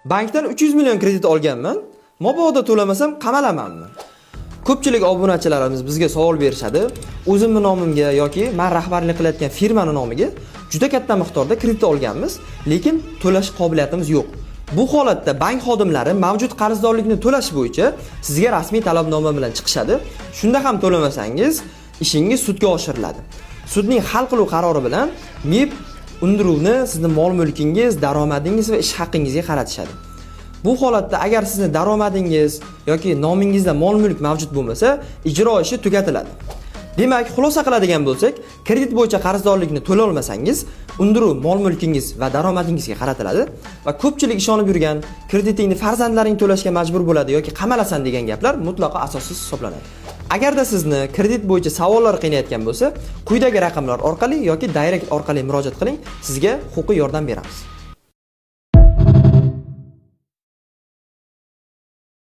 Bankdan 300 million kredit olganman. Mabodo to'lamasam qamalamanmi? Ko'pchilik obunachilarimiz bizga savol berishadi. O'zimning nomimga yoki men rahbarlik qilayotgan firmaning nomiga juda katta miqdorda kredit olganmiz, lekin to'lash qobiliyatimiz yo'q. Bu holatda bank xodimlari mavjud qarzdorlikni to'lash bo'yicha sizga rasmiy talabnoma bilan chiqishadi. Shunda ham to'lamasangiz, ishingiz sudga oshiriladi. Sudning hal qiluv qarori bilan MIB undiruvni sizning mol-mulkingiz, daromadingiz va ish haqqingizga qaratishadi. Bu holatda agar sizning daromadingiz yoki nomingizda mol-mulk mavjud bo'lmasa, ijro ishi tugatiladi. Demak, xulosa qiladigan bo'lsak, kredit bo'yicha qarzdorlikni to'la olmasangiz, undiruv mol-mulkingiz va daromadingizga qaratiladi va ko'pchilik ishonib yurgan kreditingni farzandlaring to'lashga majbur bo'ladi yoki qamalasan degan gaplar mutlaqo asossiz hisoblanadi. Agarda sizni kredit bo'yicha savollar qiynayotgan bo'lsa, quyidagi raqamlar orqali yoki direct orqali murojaat qiling, sizga huquqiy yordam beramiz.